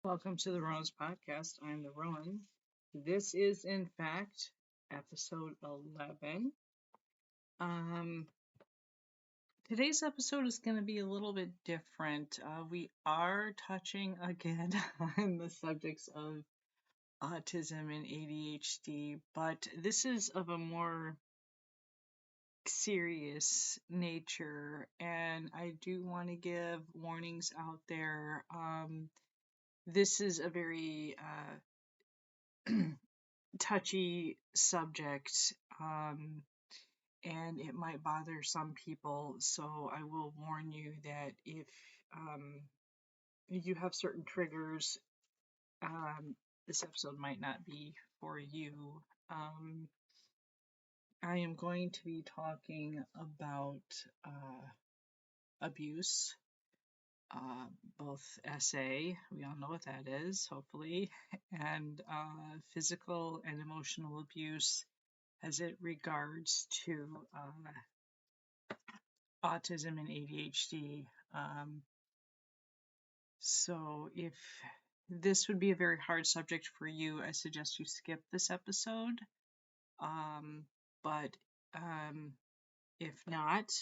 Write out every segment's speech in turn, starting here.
Welcome to the Rowan's podcast. I'm the Rowan. This is, in fact, episode 11. Um, Today's episode is going to be a little bit different. We are touching again on the subjects of autism and ADHD, but this is of a more serious nature, and I do want to give warnings out there. This is a very touchy subject, and it might bother some people. So I will warn you that if you have certain triggers, this episode might not be for you. I am going to be talking about abuse, uh, both SA, we all know what that is, hopefully, and physical and emotional abuse as it regards to autism and ADHD. So if this would be a very hard subject for you, I suggest you skip this episode. But if not,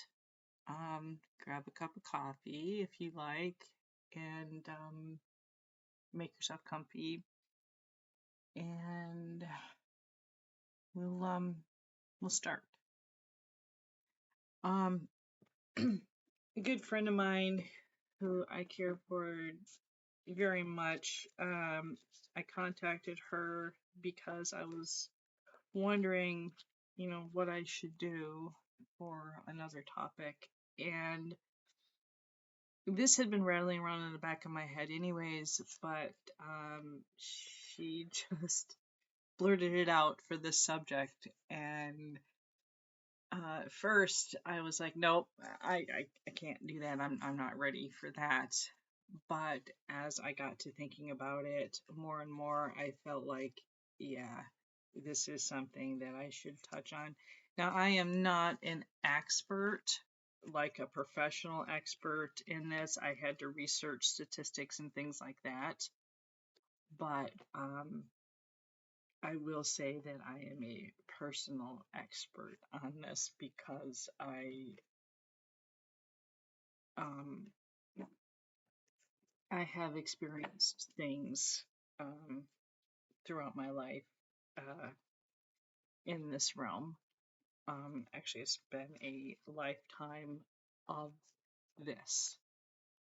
grab a cup of coffee if you like, and make yourself comfy, and we'll start. A good friend of mine who I care for very much. I contacted her because I was wondering, what I should do for another topic. And this had been rattling around in the back of my head anyways, but she just blurted it out for this subject. And first I was like, nope, I can't do that. I'm not ready for that. But as I got to thinking about it more and more, I felt like, yeah, this is something that I should touch on. Now, I am not an expert, like a professional expert in this. I had to research statistics and things like that. But I will say that I am a personal expert on this because um, I have experienced things throughout my life in this realm. Actually, it's been a lifetime of this.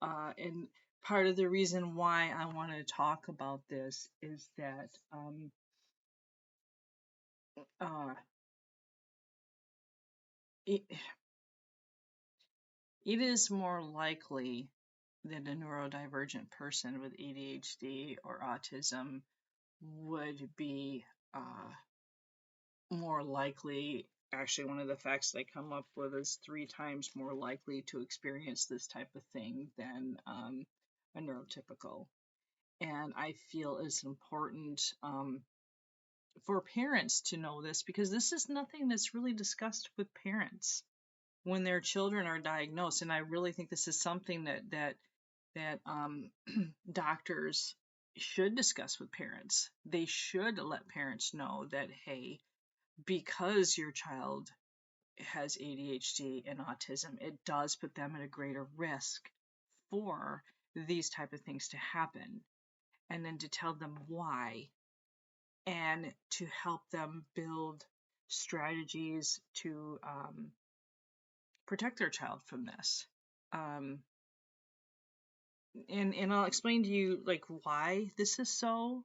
And part of the reason why I want to talk about this is that uh, it, it is more likely that a neurodivergent person with ADHD or autism would be more likely. Actually, one of the facts they come up with is 3 times more likely to experience this type of thing than a neurotypical. And I feel it's important for parents to know this, because this is nothing that's really discussed with parents when their children are diagnosed. And I really think this is something that doctors should discuss with parents. They should let parents know that, hey, because your child has ADHD and autism, it does put them at a greater risk for these type of things to happen, and then to tell them why, and to help them build strategies to protect their child from this. Um, and I'll explain to you like why this is so,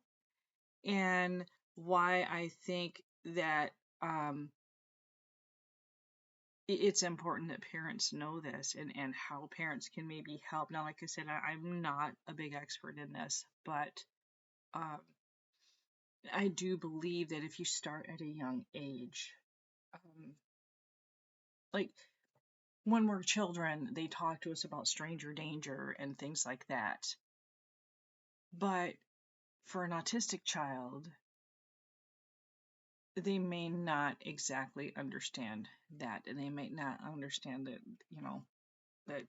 and why I think that it's important that parents know this, and how parents can maybe help. Now, like I said, I'm not a big expert in this, but um, I do believe that if you start at a young age, like when we're children, they talk to us about stranger danger and things like that. But for an autistic child, they may not exactly understand that, and they may not understand that, that,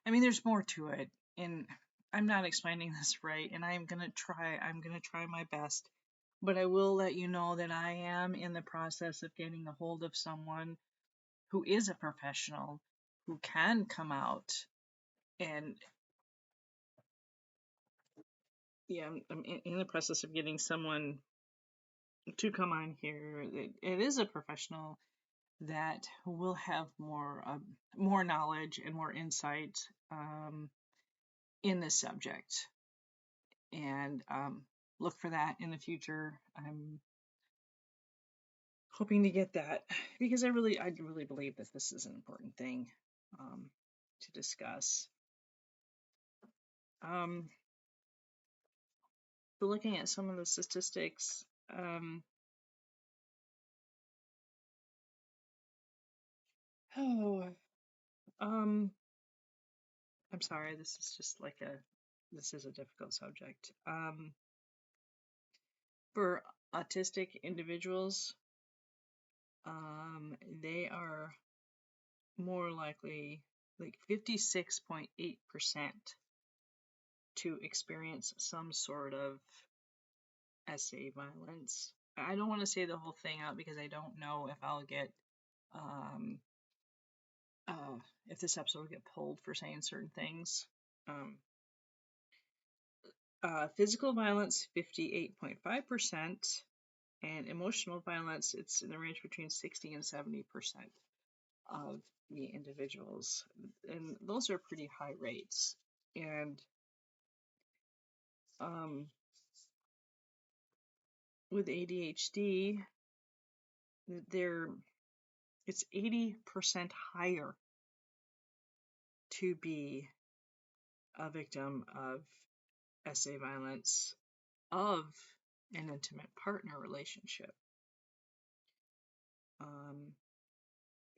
I mean, there's more to it. And I'm not explaining this right, and I'm gonna try my best. But I will let you know that I am in the process of getting a hold of someone who is a professional who can come out and yeah, I'm in the process of getting someone to come on here. It is a professional that will have more knowledge and more insight in this subject, and look for that in the future. I'm hoping to get that because I really believe that this is an important thing um, to discuss. Um, but looking at some of the statistics, oh, um, I'm sorry, this is a difficult subject. For autistic individuals, they are more likely, like 56.8%, to experience some sort of SA violence. I don't want to say the whole thing out because I don't know if I'll get um, if this episode will get pulled for saying certain things. Um, Physical violence, 58.5%, and emotional violence, it's in the range between 60 and 70% of the individuals. And those are pretty high rates. And um, with ADHD, there it's 80% higher to be a victim of SA violence of an intimate partner relationship. Um,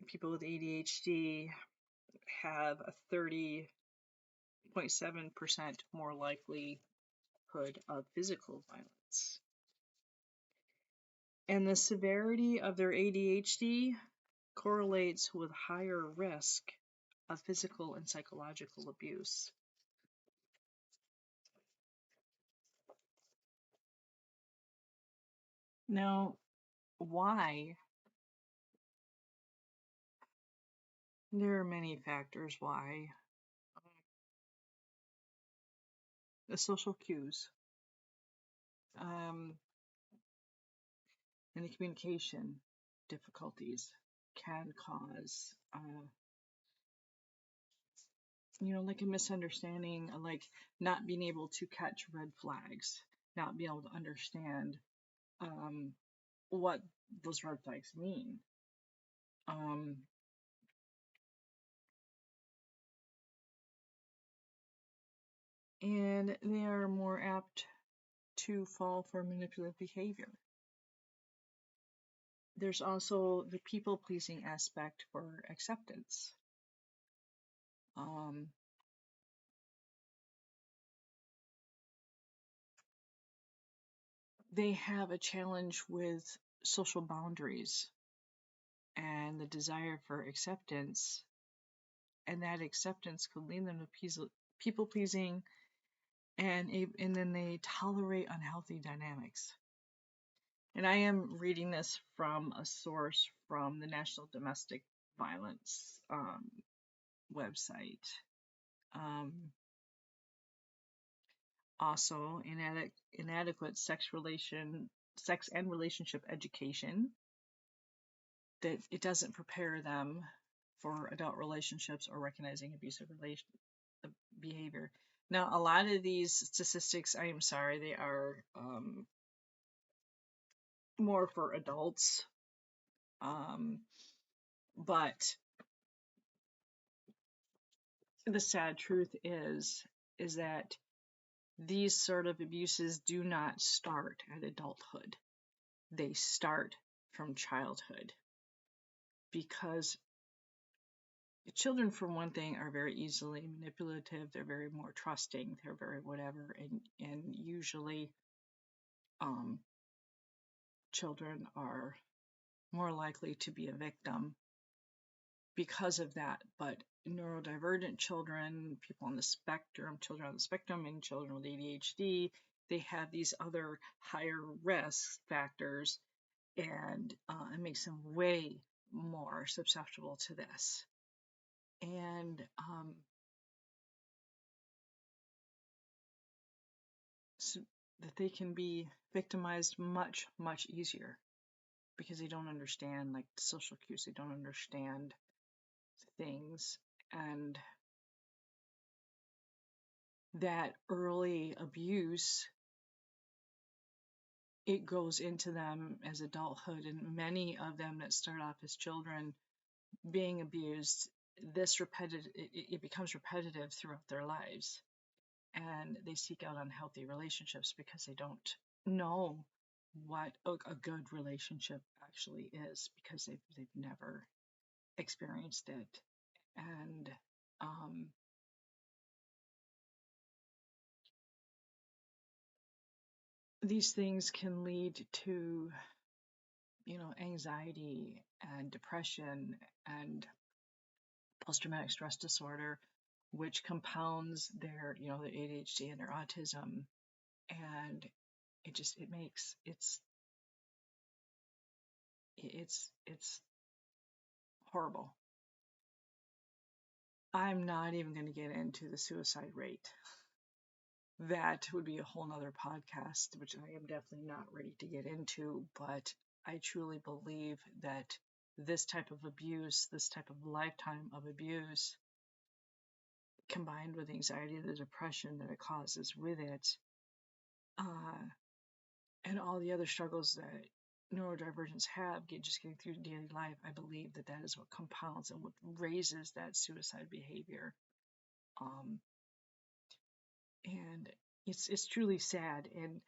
People with ADHD have a 30.7% more likelihood of physical violence. And the severity of their ADHD correlates with higher risk of physical and psychological abuse. Now, why? There are many factors why. The social cues um, and the communication difficulties can cause, like a misunderstanding, like not being able to catch red flags, not being able to understand um, what those red flags mean. Um, and they are more apt to fall for manipulative behavior. There's also the people pleasing aspect for acceptance. Um, they have a challenge with social boundaries and the desire for acceptance, and that acceptance could lead them to people pleasing, and then they tolerate unhealthy dynamics. And I am reading this from a source from the National Domestic Violence website. Um, Also, inadequate sex and relationship education, that it doesn't prepare them for adult relationships or recognizing abusive behavior. Now, a lot of these statistics, I am sorry, they are more for adults, but the sad truth is that these sort of abuses do not start at adulthood. They start from childhood, because children, for one thing, are very easily manipulative. They're very more trusting. They're very whatever, and usually, children are more likely to be a victim because of that. But neurodivergent children, people on the spectrum, children on the spectrum, and children with ADHD, they have these other higher risk factors, and it makes them way more susceptible to this. And so that they can be victimized much, much easier because they don't understand like social cues, they don't understand things, and that early abuse, it goes into them as adulthood, and many of them that start off as children being abused, this repetitive, it becomes repetitive throughout their lives, and they seek out unhealthy relationships because they don't know what a good relationship actually is, because they've never experienced it. And these things can lead to, anxiety and depression and post-traumatic stress disorder, which compounds their ADHD and their autism. And it makes it's horrible. I'm not even going to get into the suicide rate. That would be a whole nother podcast, which I am definitely not ready to get into, but I truly believe that this type of abuse, this type of lifetime of abuse, combined with anxiety, the depression that it causes with it, and all the other struggles that neurodivergents have, just getting through daily life, I believe that that is what compounds and what raises that suicide behavior. And it's truly sad. And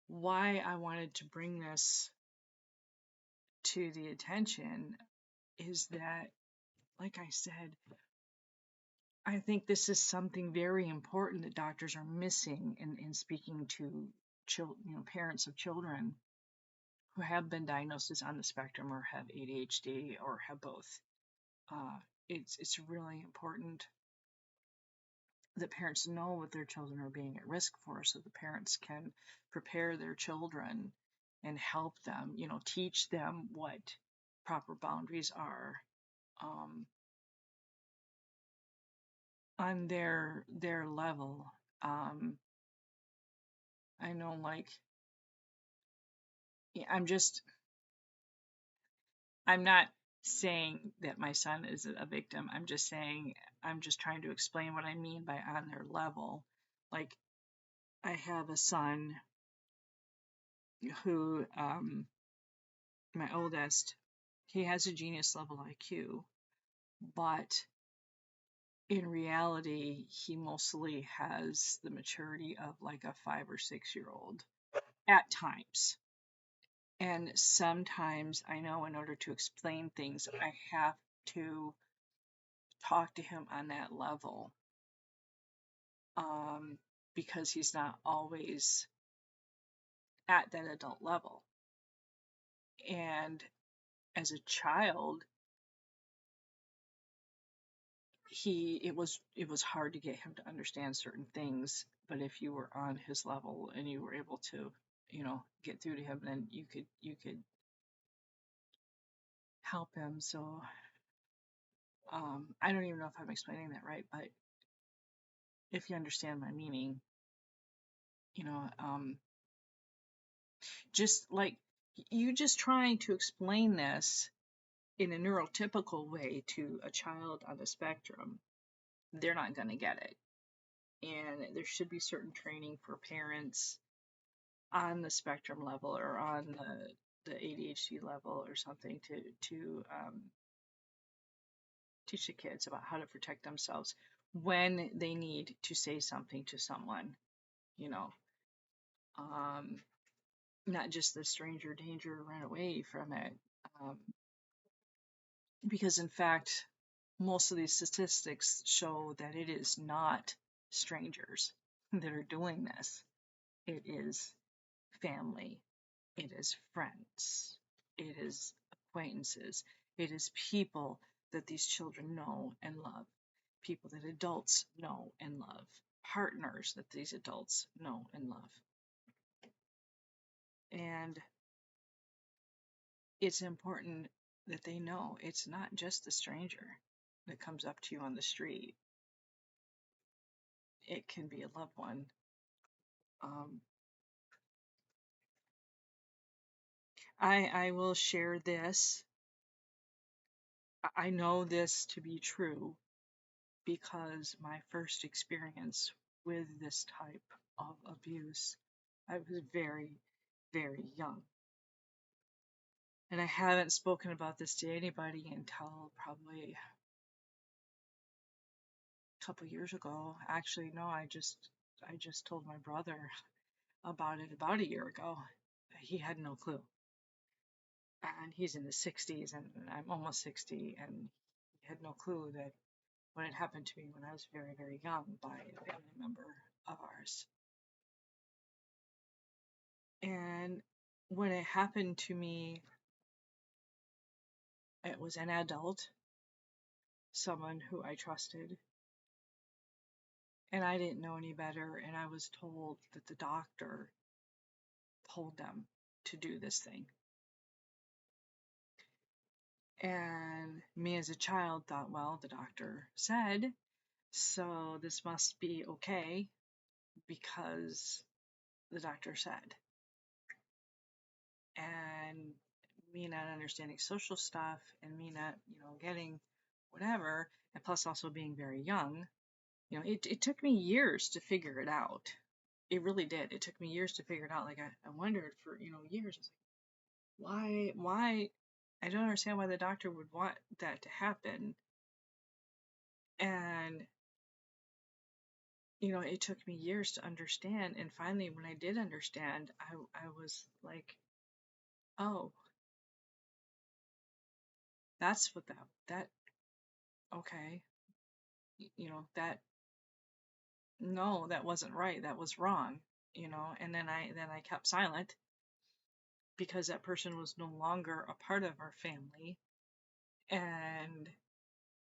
why I wanted to bring this to the attention is that, like I said, I think this is something very important that doctors are missing in speaking to parents of children who have been diagnosed as on the spectrum or have ADHD or have both. It's really important that parents know what their children are being at risk for, so the parents can prepare their children and help them, teach them what proper boundaries are, on their level. I know, like, I'm not saying that my son is a victim. I'm just trying to explain what I mean by on their level. Like, I have a son who, my oldest, he has a genius level IQ, but in reality, he mostly has the maturity of like a 5 or 6 year old at times. And sometimes I know in order to explain things, I have to talk to him on that level, because he's not always at that adult level. And as a child, it was hard to get him to understand certain things, but if you were on his level and you were able to, get through to him, then you could help him. So I don't even know if I'm explaining that right, but if you understand my meaning, you know, just like you just trying to explain this in a neurotypical way to a child on the spectrum, they're not going to get it. And there should be certain training for parents on the spectrum level or on the ADHD level or something to teach the kids about how to protect themselves when they need to say something to someone, you know, not just the stranger danger, run away from it. Because in fact, most of these statistics show that it is not strangers that are doing this. It is family, it is friends, it is acquaintances, it is people that these children know and love, people that adults know and love, partners that these adults know and love. And it's important that they know it's not just the stranger that comes up to you on the street. It can be a loved one. Um, I will share this. I know this to be true because my first experience with this type of abuse, I was very, very young. And I haven't spoken about this to anybody until probably a couple years ago. Actually, no, I just told my brother about it about a year ago. He had no clue. And he's in his 60s and I'm almost 60, and he had no clue that what had happened to me when I was very, very young by a family member of ours. And when it happened to me, it was an adult, someone who I trusted, and I didn't know any better, and I was told that the doctor told them to do this thing. And me as a child thought, well, the doctor said, so this must be okay because the doctor said. And me not understanding social stuff and me not, getting whatever, and plus also being very young, it took me years to figure it out. It really did. It took me years to figure it out. Like I wondered for, years. I was like, why? I don't understand why the doctor would want that to happen. And, it took me years to understand. And finally, when I did understand, I was like, oh, that's what that, okay. That, no, that wasn't right. That was wrong, and then I kept silent because that person was no longer a part of our family. And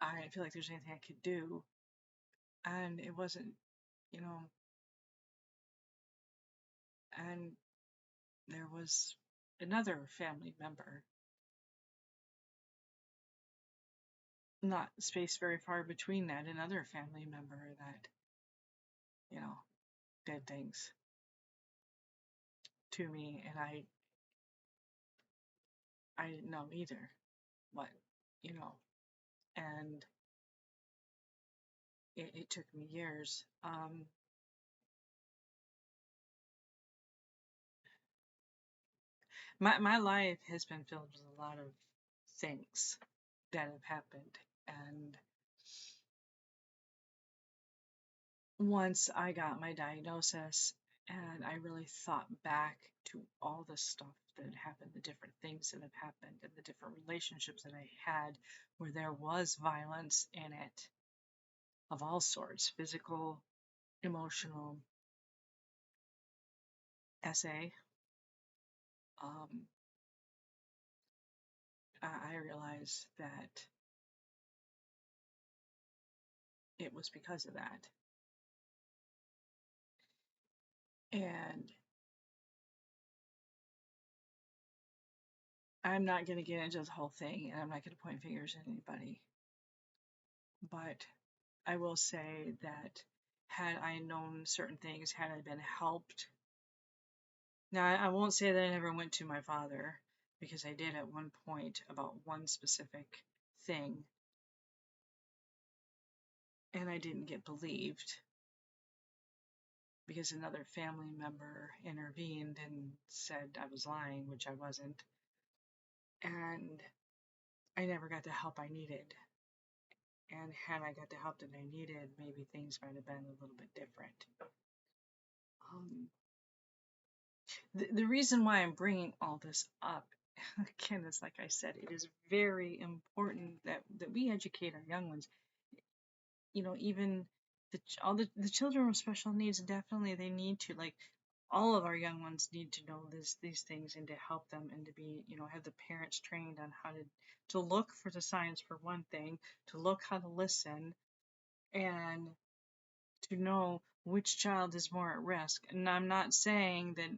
I didn't feel like there's anything I could do. And it wasn't, you know, and there was another family member, not spaced very far between that, another family member that, you know, did things to me. And I didn't know either what, you know, and it took me years. My life has been filled with a lot of things that have happened. And once I got my diagnosis and I really thought back to all the stuff that had happened, the different things that have happened, and the different relationships that I had where there was violence in it of all sorts, physical, emotional, SA, um, I realized that it was because of that. And I'm not going to get into the whole thing, and I'm not going to point fingers at anybody. But I will say that had I known certain things, had I been helped. Now, I won't say that I never went to my father, because I did at one point about one specific thing, and I didn't get believed because another family member intervened and said I was lying, which I wasn't. And I never got the help I needed. And had I got the help that I needed, maybe things might have been a little bit different. The reason why I'm bringing all this up, again, is like I said, it is very important that we educate our young ones. Even all the children with special needs, definitely they need to, like, all of our young ones need to know these things and to help them and to be, have the parents trained on how to look for the signs for one thing, to look how to listen, and to know which child is more at risk. And I'm not saying that,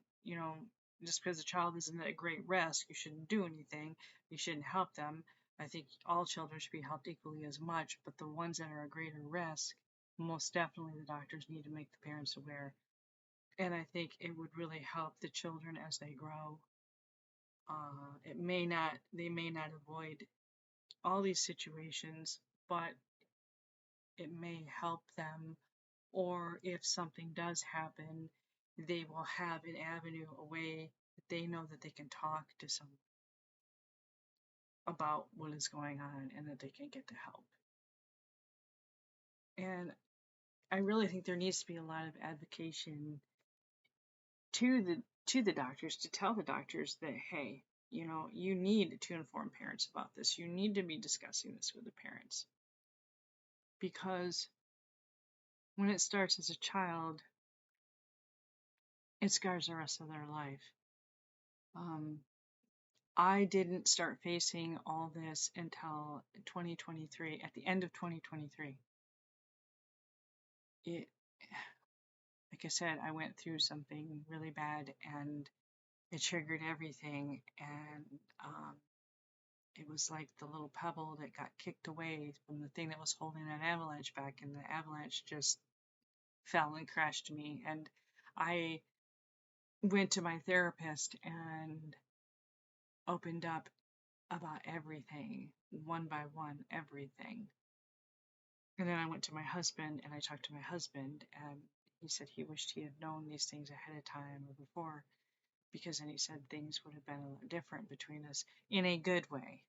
just because a child isn't at great risk, you shouldn't do anything, you shouldn't help them. I think all children should be helped equally as much, but the ones that are at greater risk, most definitely the doctors need to make the parents aware. And I think it would really help the children as they grow. They may not avoid all these situations, but it may help them, or if something does happen, they will have an avenue, a way that they know that they can talk to someone about what is going on and that they can get the help. And I really think there needs to be a lot of advocacy to the doctors, to tell the doctors that, hey, you need to inform parents about this. You need to be discussing this with the parents. Because when it starts as a child, it scars the rest of their life. I didn't start facing all this until 2023, at the end of 2023. It, like I said, I went through something really bad and it triggered everything. And it was like the little pebble that got kicked away from the thing that was holding that avalanche back, and the avalanche just fell and crashed me. And I went to my therapist and opened up about everything, one by one, everything. And then I went to my husband and I talked to my husband, and he said he wished he had known these things ahead of time or before, because then he said things would have been a lot different between us in a good way.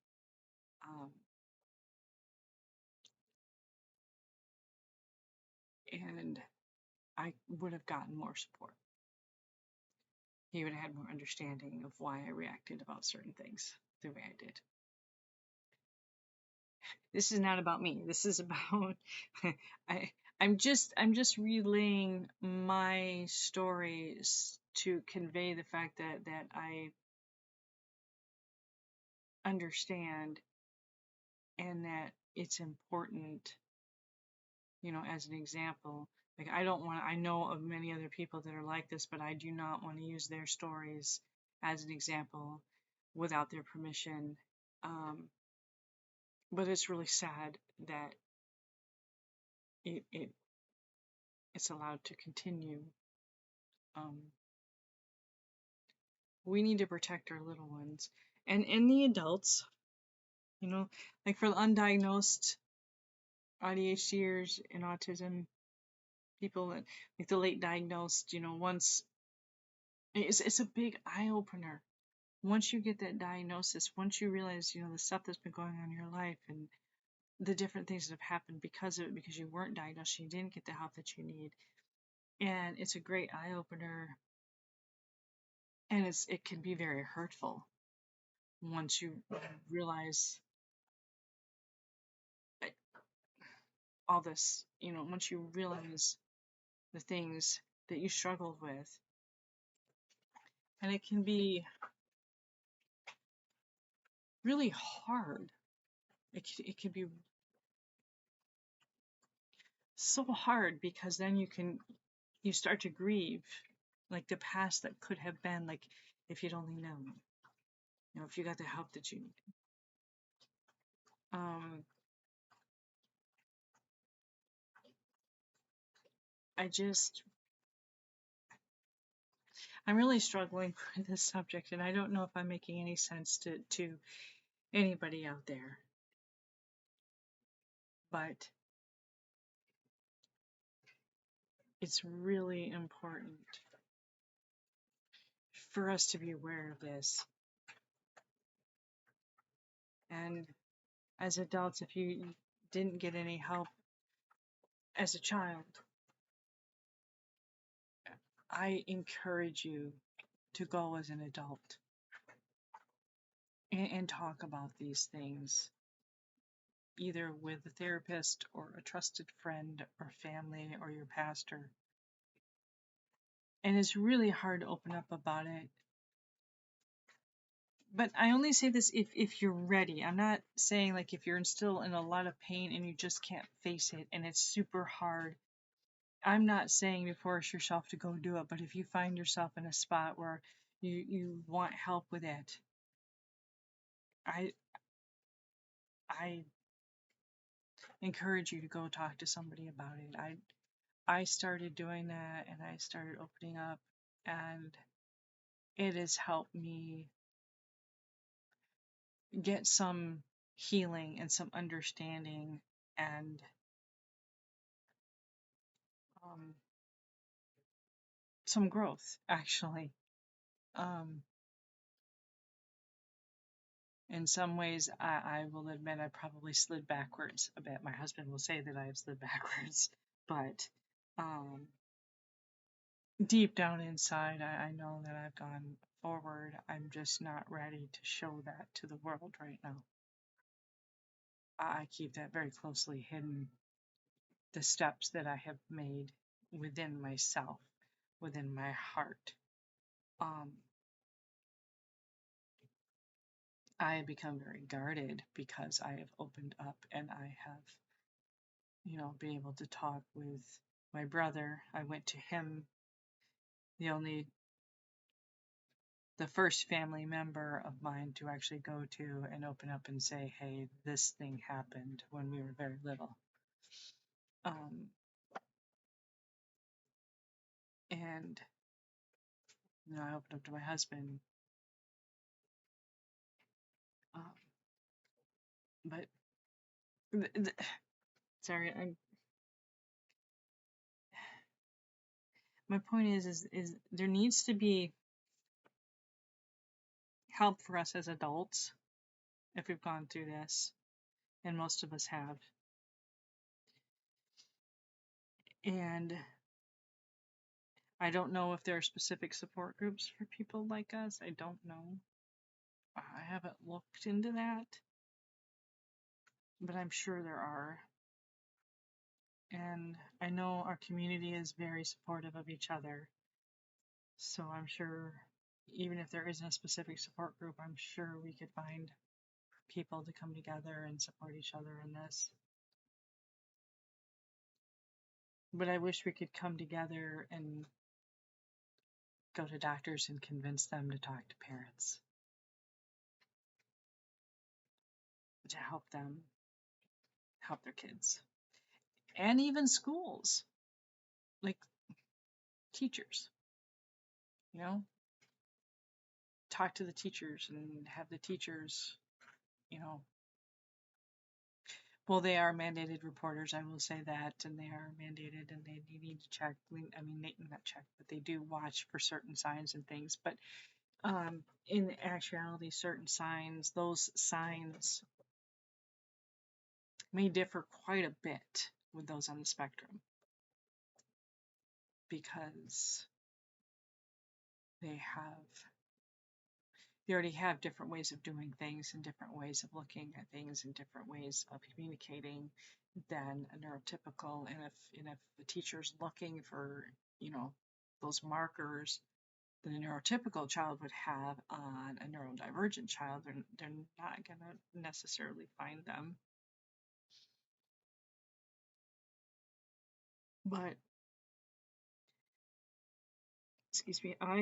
And I would have gotten more support. He would have had more understanding of why I reacted about certain things the way I did. This is not about me. This is about I'm just relaying my stories to convey the fact that I understand and that it's important, as an example. Like, I know of many other people that are like this, but I do not want to use their stories as an example without their permission. But it's really sad that it's allowed to continue. We need to protect our little ones and the adults, like for the undiagnosed ADHDers and autism people that, like the late diagnosed, once it's a big eye opener. Once you get that diagnosis, once you realize, the stuff that's been going on in your life and the different things that have happened because of it, because you weren't diagnosed, you didn't get the help that you need. And it's a great eye opener, and it can be very hurtful once you realize all this, once you realize the things that you struggled with. And it can be really hard. It can be so hard, because then you start to grieve, like the past that could have been, like if you'd only known, if you got the help that you needed. I'm really struggling with this subject, and I don't know if I'm making any sense to anybody out there, but it's really important for us to be aware of this. And as adults, if you didn't get any help as a child, I encourage you to go as an adult and talk about these things, either with a therapist or a trusted friend or family or your pastor. And it's really hard to open up about it. But I only say this if you're ready. I'm not saying like if you're still in a lot of pain and you just can't face it and it's super hard. I'm not saying to force yourself to go do it, but if you find yourself in a spot where you want help with it, I I encourage you to go talk to somebody about it. I started doing that and I started opening up, and it has helped me get some healing and some understanding and um, some growth, actually. Um, in some ways, I will admit I probably slid backwards a bit. My husband will say that I have slid backwards, but um, deep down inside, I know that I've gone forward. I'm just not ready to show that to the world right now. I keep that very closely hidden, the steps that I have made within myself, within my heart. Um, I have become very guarded because I have opened up and I have, been able to talk with my brother. I went to him, the only, the first family member of mine to actually go to and open up and say, hey, this thing happened when we were very little. Um, and, I opened up to my husband. Um, but, sorry, my point is there needs to be help for us as adults if we've gone through this, and most of us have. And I don't know if there are specific support groups for people like us. I don't know. I haven't looked into that, but I'm sure there are. And I know our community is very supportive of each other. So I'm sure, even if there isn't a specific support group, I'm sure we could find people to come together and support each other in this. But I wish we could come together and go to doctors and convince them to talk to parents to help them help their kids. And even schools, like teachers, you know, talk to the teachers and have the teachers, you know, well, they are mandated reporters, I will say that, and they are mandated and they need to check. I mean, they not check, but they do watch for certain signs and things. But in actuality, certain signs, those signs may differ quite a bit with those on the spectrum because they already have different ways of doing things and different ways of looking at things and different ways of communicating than a neurotypical. And if the teacher's looking for, those markers that a neurotypical child would have on a neurodivergent child, they're not going to necessarily find them. But, excuse me, I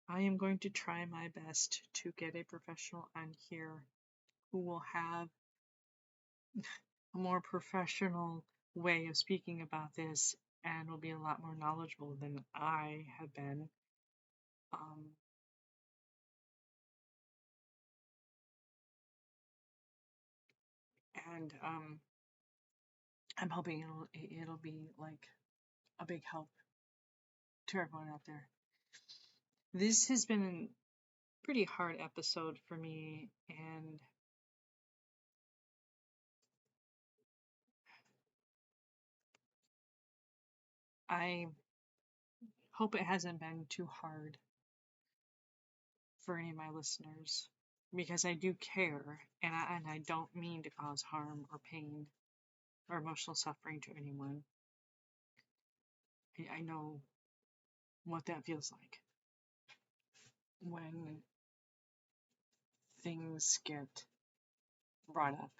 am going to try my best to get a professional on here who will have a more professional way of speaking about this and will be a lot more knowledgeable than I have been. Um, and I'm hoping it'll be like a big help to everyone out there. This has been a pretty hard episode for me, and I hope it hasn't been too hard for any of my listeners because I do care, and I don't mean to cause harm or pain or emotional suffering to anyone. I know what that feels like when things get brought up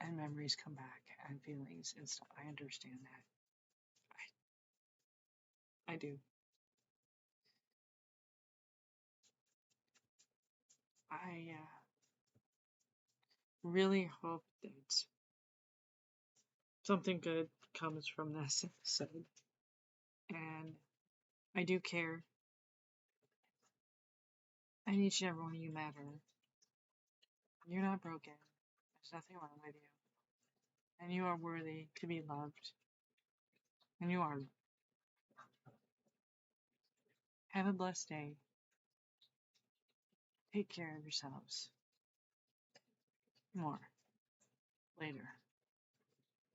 and memories come back and feelings and stuff. I understand that. I do. I really hope that something good comes from this episode. And I do care. And each and every one of you matter. You're not broken. There's nothing wrong with you. And you are worthy to be loved. And you are. Have a blessed day. Take care of yourselves. More later.